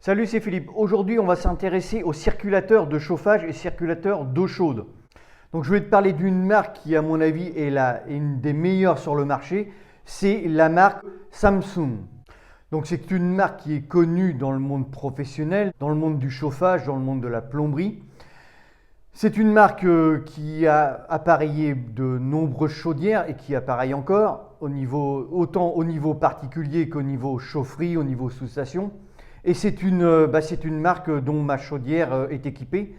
Salut, c'est Philippe. Aujourd'hui, on va s'intéresser aux circulateurs de chauffage et circulateurs d'eau chaude. Donc, je vais te parler d'une marque qui, à mon avis, est une des meilleures sur le marché. C'est la marque Samsung. Donc, c'est une marque qui est connue dans le monde professionnel, dans le monde du chauffage, dans le monde de la plomberie. C'est une marque qui a appareillé de nombreuses chaudières et qui appareille encore, autant au niveau particulier qu'au niveau chaufferie, au niveau sous-station. Et c'est une marque dont ma chaudière est équipée.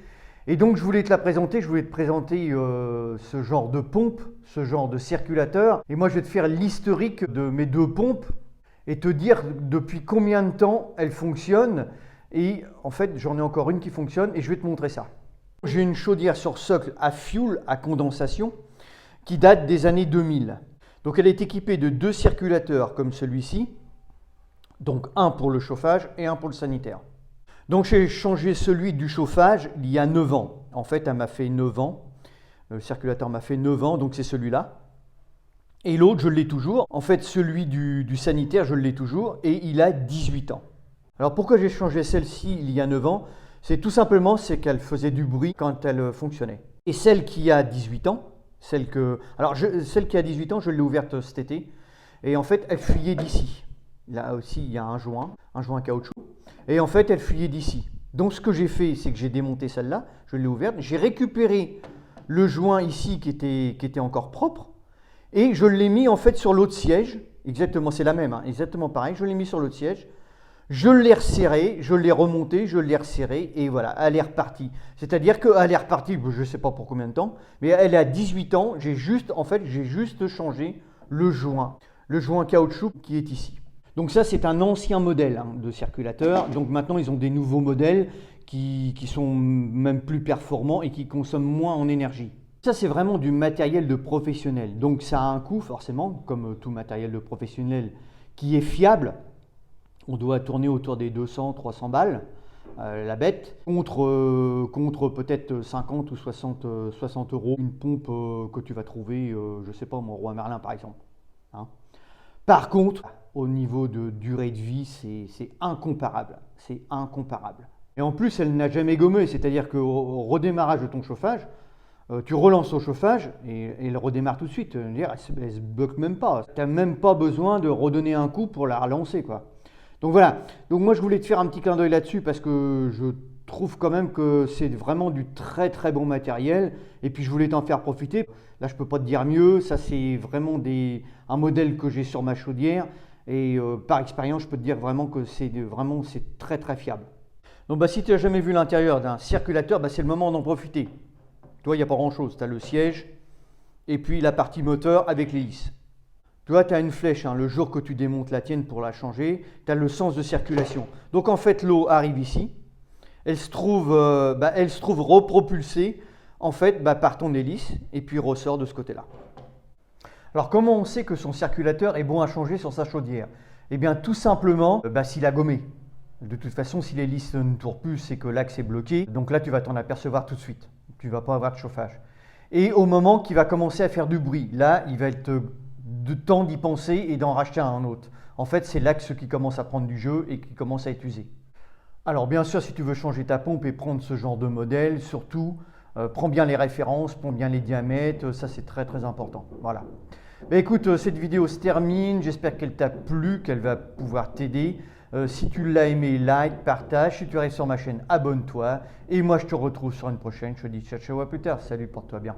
Et donc je voulais te la présenter, je voulais te présenter ce genre de pompe, ce genre de circulateur. Et moi je vais te faire l'historique de mes deux pompes et te dire depuis combien de temps elles fonctionnent. Et en fait j'en ai encore une qui fonctionne et je vais te montrer ça. J'ai une chaudière sur socle à fioul à condensation qui date des années 2000. Donc elle est équipée de deux circulateurs comme celui-ci. Donc un pour le chauffage et un pour le sanitaire. Donc j'ai changé celui du chauffage il y a 9 ans. En fait, elle m'a fait 9 ans. Le circulateur m'a fait 9 ans, donc c'est celui-là. Et l'autre, je l'ai toujours. En fait, celui du sanitaire, je l'ai toujours et il a 18 ans. Alors pourquoi j'ai changé celle-ci il y a 9 ans? C'est tout simplement qu'elle faisait du bruit quand elle fonctionnait. Et celle qui a 18 ans, celle qui a 18 ans, je l'ai ouverte cet été. Et en fait, elle fuyait d'ici. Là aussi, il y a un joint caoutchouc. Et en fait, elle fuyait d'ici. Donc, ce que j'ai fait, c'est que j'ai démonté celle-là, je l'ai ouverte, j'ai récupéré le joint ici qui était encore propre et je l'ai mis en fait sur l'autre siège. Exactement, c'est la même, hein, exactement pareil. Je l'ai mis sur l'autre siège, je l'ai resserré, je l'ai remonté, je l'ai resserré et voilà, elle est repartie. C'est-à-dire qu'elle est repartie, je ne sais pas pour combien de temps, mais elle a 18 ans. J'ai juste changé le joint caoutchouc qui est ici. Donc ça, c'est un ancien modèle de circulateur. Donc maintenant, ils ont des nouveaux modèles qui sont même plus performants et qui consomment moins en énergie. Ça, c'est vraiment du matériel de professionnel. Donc ça a un coût forcément, comme tout matériel de professionnel qui est fiable. On doit tourner autour des 200-300 balles, la bête, contre peut-être 50 ou 60 euros. Une pompe que tu vas trouver, je ne sais pas, au Roi Merlin par exemple. Hein. Par contre, au niveau de durée de vie, c'est incomparable. C'est incomparable. Et en plus, elle n'a jamais gommé, c'est-à-dire qu'au redémarrage de ton chauffage, tu relances au chauffage et elle redémarre tout de suite. Elle ne se bloque même pas. Tu n'as même pas besoin de redonner un coup pour la relancer, quoi. Donc voilà. Donc moi, je voulais te faire un petit clin d'œil là-dessus parce que je trouve quand même que c'est vraiment du très très bon matériel et puis je voulais t'en faire profiter. Là, je ne peux pas te dire mieux. Ça, c'est vraiment un modèle que j'ai sur ma chaudière. Et par expérience, je peux te dire vraiment que c'est très très fiable. Donc si tu n'as jamais vu l'intérieur d'un circulateur, c'est le moment d'en profiter. Tu vois, il n'y a pas grand chose. Tu as le siège et puis la partie moteur avec l'hélice. Tu vois, tu as une flèche. Le jour que tu démontes la tienne pour la changer, tu as le sens de circulation. Donc en fait, l'eau arrive ici. Elle se trouve repropulsée en fait, par ton hélice et puis ressort de ce côté-là. Alors comment on sait que son circulateur est bon à changer sur sa chaudière? Eh bien tout simplement s'il a gommé. De toute façon, si l'hélice ne tourne plus, c'est que l'axe est bloqué. Donc là, tu vas t'en apercevoir tout de suite. Tu ne vas pas avoir de chauffage. Et au moment qu'il va commencer à faire du bruit, là, il va être de temps d'y penser et d'en racheter un autre. En fait, c'est l'axe qui commence à prendre du jeu et qui commence à être usé. Alors bien sûr, si tu veux changer ta pompe et prendre ce genre de modèle, surtout, prends bien les références, prends bien les diamètres, ça c'est très très important. Voilà. Écoute, cette vidéo se termine, j'espère qu'elle t'a plu, qu'elle va pouvoir t'aider. Si tu l'as aimé, like, partage. Si tu restes sur ma chaîne, abonne-toi. Et moi, je te retrouve sur une prochaine. Je te dis ciao, ciao, à plus tard. Salut, porte-toi bien.